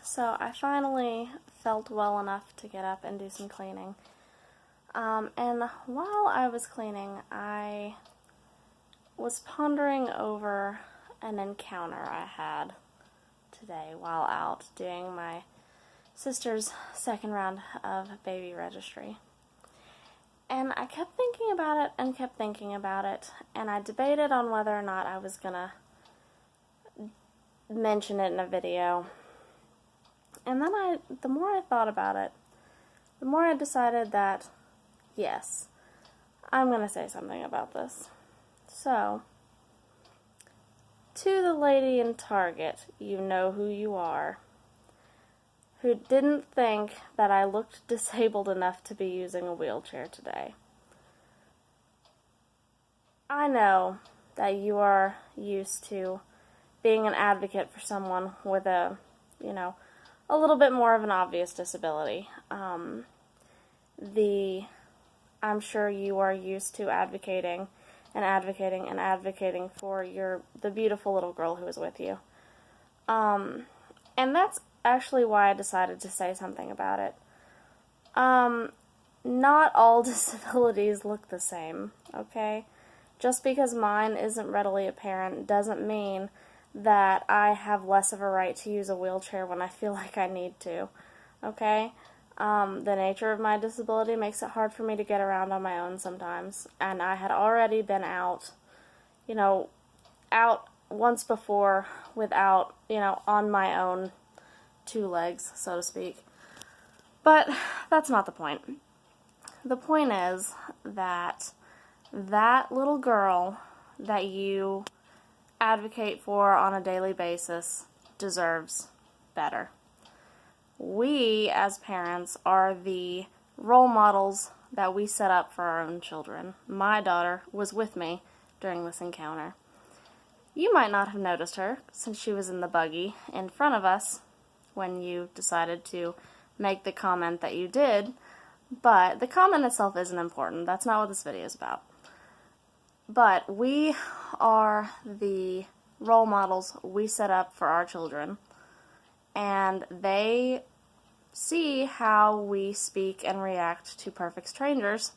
So I finally felt well enough to get up and do some cleaning. And while I was cleaning, I was pondering over an encounter I had today while out doing my sister's second round of baby registry. And I kept thinking about it and kept thinking about it, and I debated on whether or not I was gonna mention it in a video. And then the more I thought about it, the more I decided that, yes, I'm gonna say something about this. So, to the lady in Target, you know who you are, who didn't think that I looked disabled enough to be using a wheelchair today. I know that you are used to being an advocate for someone with a little bit more of an obvious disability. I'm sure you are used to advocating for the beautiful little girl who is with you. And that's actually why I decided to say something about it. Not all disabilities look the same, okay? Just because mine isn't readily apparent doesn't mean that I have less of a right to use a wheelchair when I feel like I need to, okay? The nature of my disability makes it hard for me to get around on my own sometimes, and I had already been out once before without, on my own two legs, so to speak. But that's not the point. The point is that little girl that you advocate for on a daily basis deserves better. We, as parents, are the role models that we set up for our own children. My daughter was with me during this encounter. You might not have noticed her since she was in the buggy in front of us when you decided to make the comment that you did, but the comment itself isn't important. That's not what this video is about. But we are the role models we set up for our children, and they see how we speak and react to perfect strangers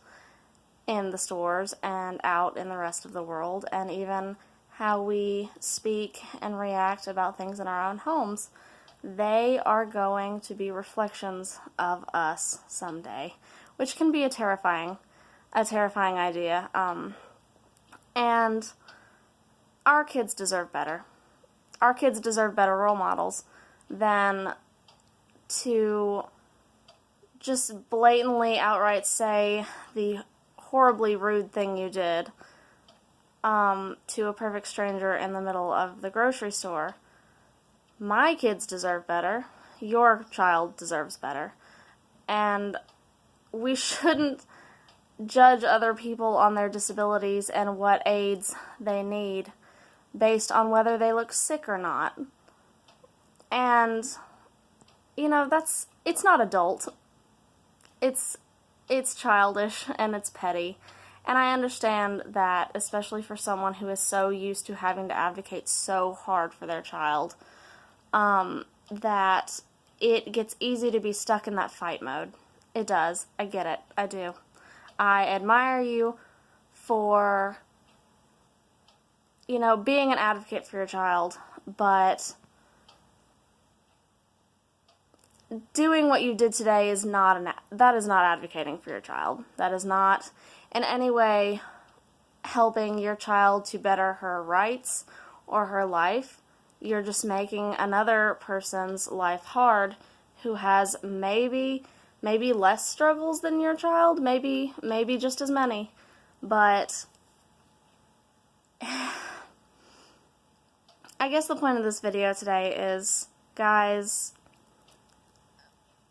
in the stores and out in the rest of the world, and even how we speak and react about things in our own homes. They are going to be reflections of us someday, which can be a terrifying idea. And our kids deserve better. Our kids deserve better role models than to just blatantly outright say the horribly rude thing you did to a perfect stranger in the middle of the grocery store. My kids deserve better. Your child deserves better. And we shouldn't judge other people on their disabilities and what aids they need based on whether they look sick or not. And, it's not adult. It's childish and it's petty. And I understand that, especially for someone who is so used to having to advocate so hard for their child, that it gets easy to be stuck in that fight mode. It does. I get it. I do. I admire you for, being an advocate for your child, but doing what you did today is that is not advocating for your child. That is not in any way helping your child to better her rights or her life. You're just making another person's life hard who has maybe less struggles than your child, maybe just as many, but I guess the point of this video today is, guys,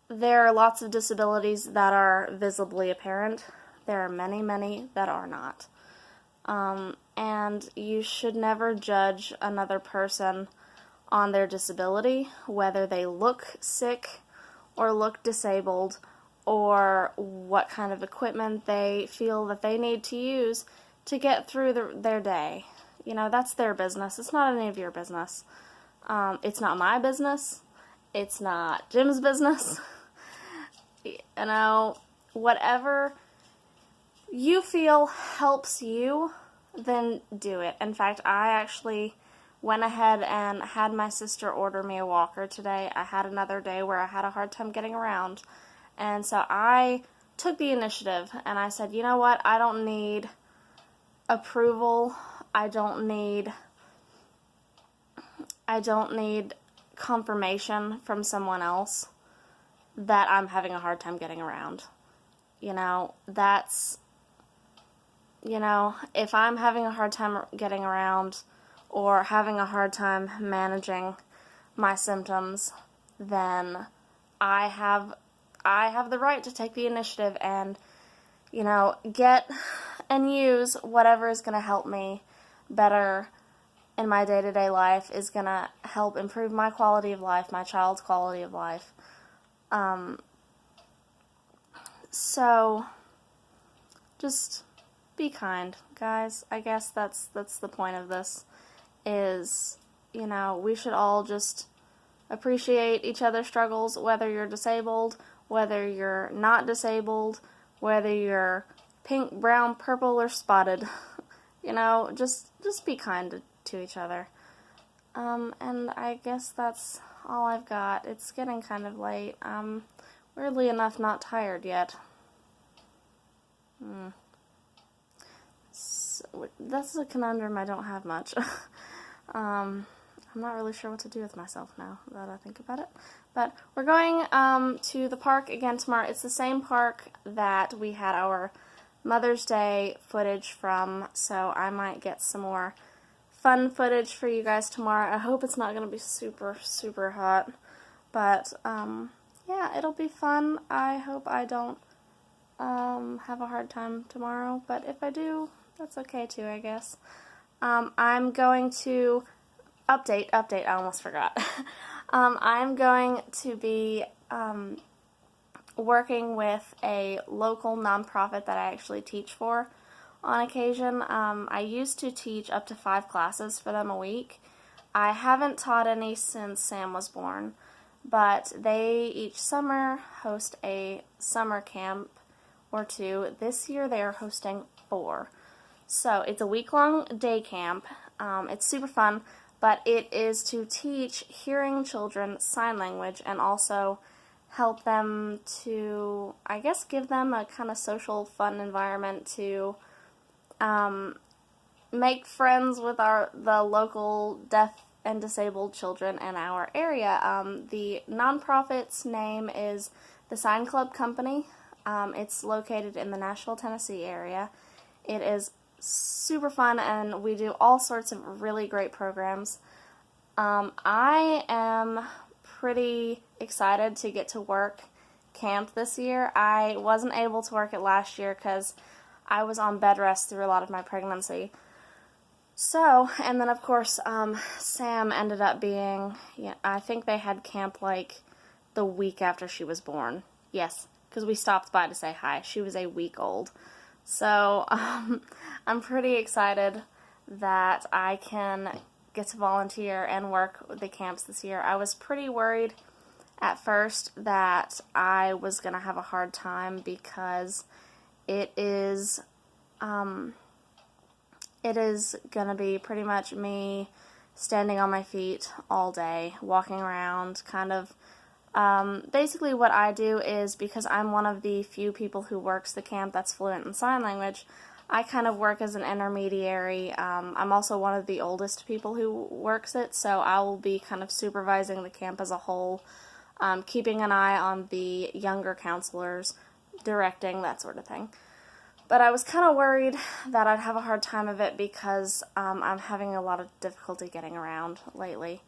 there are lots of disabilities that are visibly apparent. There are many, many that are not. And you should never judge another person on their disability, whether they look sick or look disabled, or what kind of equipment they feel that they need to use to get through their day. That's their business. It's not any of your business. It's not my business. It's not Jim's business. You know, whatever you feel helps you, then do it. In fact, I actually went ahead and had my sister order me a walker today. I had another day where I had a hard time getting around, and so I took the initiative and I said, you know what, I don't need approval, I don't need confirmation from someone else that I'm having a hard time getting around. You know, if I'm having a hard time getting around or having a hard time managing my symptoms, then I have the right to take the initiative and, get and use whatever is going to help me better in my day-to-day life, is going to help improve my quality of life, my child's quality of life. So just be kind, guys. I guess that's the point of this, is, we should all just appreciate each other's struggles, whether you're disabled, whether you're not disabled, whether you're pink, brown, purple, or spotted. Just be kind to each other. And I guess that's all I've got. It's getting kind of late. I'm weirdly enough not tired yet. So, that's a conundrum. I don't have much. I'm not really sure what to do with myself now that I think about it. But we're going to the park again tomorrow. It's the same park that we had our Mother's Day footage from, so I might get some more fun footage for you guys tomorrow. I hope it's not going to be super, super hot. But, yeah, it'll be fun. I hope I don't have a hard time tomorrow. But if I do, that's okay too, I guess. I'm going to update, I almost forgot. I'm going to be working with a local nonprofit that I actually teach for on occasion. I used to teach up to 5 classes for them a week. I haven't taught any since Sam was born, but they each summer host a summer camp or 2. This year they are hosting 4. So it's a week-long day camp. It's super fun, but it is to teach hearing children sign language and also help them to, I guess, give them a kind of social, fun environment to make friends with the local deaf and disabled children in our area. The nonprofit's name is the Sign Club Company. It's located in the Nashville, Tennessee area. It is super fun, and we do all sorts of really great programs. I am pretty excited to get to work camp this year. I wasn't able to work it last year because I was on bed rest through a lot of my pregnancy. So, and then of course, Sam ended up being, I think they had camp like the week after she was born. Yes, because we stopped by to say hi. She was a week old. So, I'm pretty excited that I can get to volunteer and work with the camps this year. I was pretty worried at first that I was going to have a hard time because it is going to be pretty much me standing on my feet all day, walking around, kind of. Basically what I do is, because I'm one of the few people who works the camp that's fluent in sign language, I kind of work as an intermediary. I'm also one of the oldest people who works it, so I will be kind of supervising the camp as a whole, keeping an eye on the younger counselors, directing, that sort of thing. But I was kind of worried that I'd have a hard time of it because I'm having a lot of difficulty getting around lately.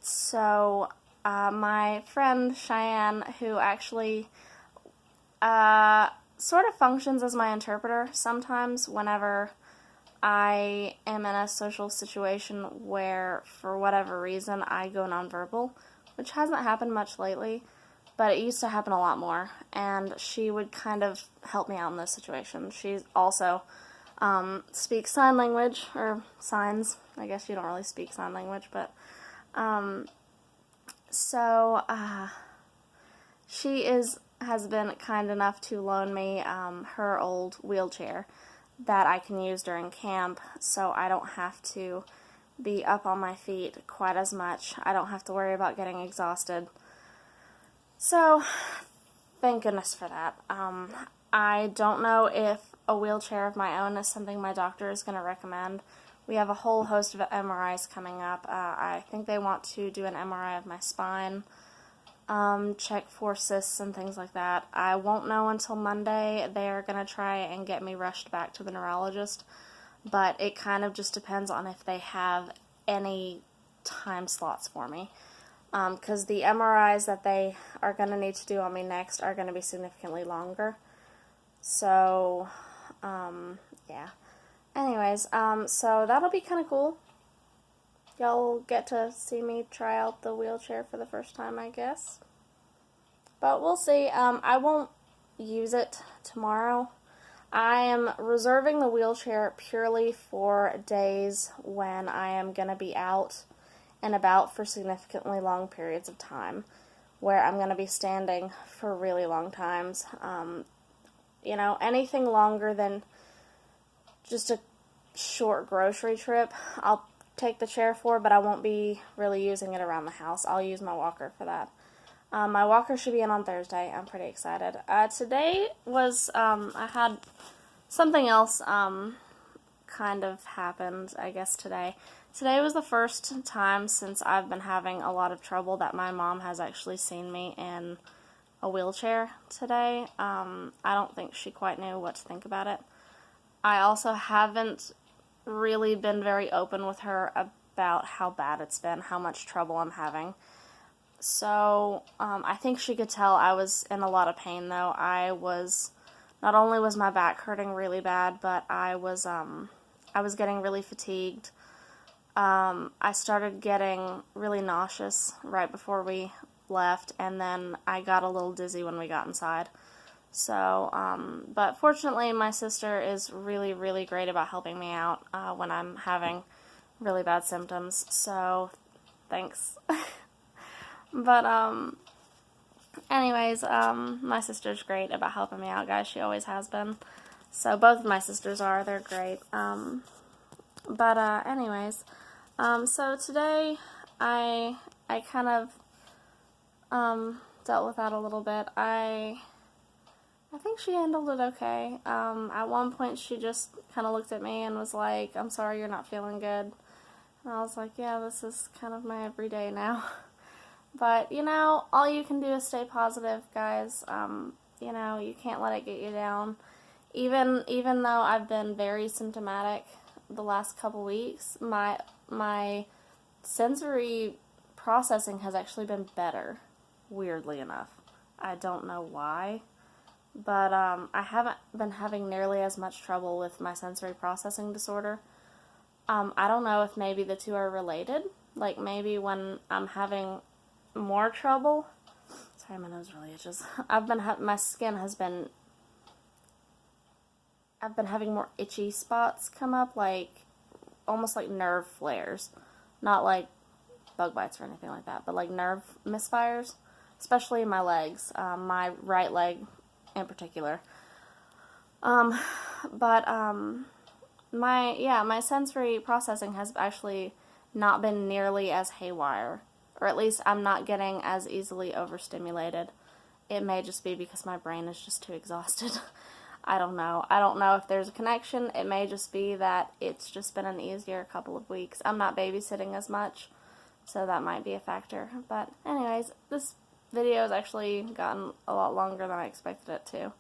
So my friend Cheyenne, who actually sort of functions as my interpreter sometimes whenever I am in a social situation where, for whatever reason, I go nonverbal, which hasn't happened much lately, but it used to happen a lot more, and she would kind of help me out in this situation. She also speaks sign language, or signs. I guess you don't really speak sign language, but So, she has been kind enough to loan me her old wheelchair that I can use during camp, so I don't have to be up on my feet quite as much. I don't have to worry about getting exhausted. So, thank goodness for that. I don't know if a wheelchair of my own is something my doctor is going to recommend. We have a whole host of MRIs coming up. I think they want to do an MRI of my spine, check for cysts and things like that. I won't know until Monday. They're going to try and get me rushed back to the neurologist, but it kind of just depends on if they have any time slots for me, because the MRIs that they are going to need to do on me next are going to be significantly longer. So, yeah. Anyways, so that'll be kind of cool. Y'all get to see me try out the wheelchair for the first time, I guess. But we'll see. I won't use it tomorrow. I am reserving the wheelchair purely for days when I am going to be out and about for significantly long periods of time, where I'm going to be standing for really long times. You know, anything longer than just a short grocery trip, I'll take the chair for, but I won't be really using it around the house. I'll use my walker for that. My walker should be in on Thursday. I'm pretty excited. Today was, I had something else kind of happened, I guess, today. Today was the first time since I've been having a lot of trouble that my mom has actually seen me in a wheelchair today. I don't think she quite knew what to think about it. I also haven't really been very open with her about how bad it's been, how much trouble I'm having. So, I think she could tell I was in a lot of pain, though. Not only was my back hurting really bad, but I was getting really fatigued. I started getting really nauseous right before we left, and then I got a little dizzy when we got inside. So, but fortunately my sister is really, really great about helping me out when I'm having really bad symptoms, so thanks. But, anyways, my sister's great about helping me out, guys. She always has been. So both of my sisters are. They're great. Anyways, so today I kind of, dealt with that a little bit. I think she handled it okay. At one point she just kind of looked at me and was like, "I'm sorry you're not feeling good." And I was like, yeah, this is kind of my everyday now. But, you know, all you can do is stay positive, guys. You know, you can't let it get you down. Even though I've been very symptomatic the last couple weeks, my sensory processing has actually been better, weirdly enough. I don't know why. But I haven't been having nearly as much trouble with my sensory processing disorder. I don't know if maybe the two are related. Like, maybe when I'm having more trouble... Sorry, my nose really itches. My skin has been... I've been having more itchy spots come up, like, almost like nerve flares. Not like bug bites or anything like that, but like nerve misfires. Especially in my legs. My right leg in particular. My sensory processing has actually not been nearly as haywire, or at least I'm not getting as easily overstimulated. It may just be because my brain is just too exhausted. I don't know. I don't know if there's a connection. It may just be that it's just been an easier couple of weeks. I'm not babysitting as much, so that might be a factor. But anyways, this video has actually gotten a lot longer than I expected it to.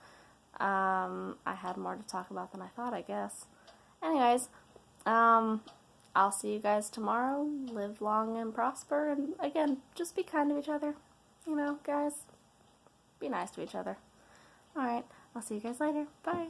I had more to talk about than I thought, I guess. Anyways, I'll see you guys tomorrow. Live long and prosper, and again, just be kind to each other. You know, guys, be nice to each other. Alright, I'll see you guys later. Bye.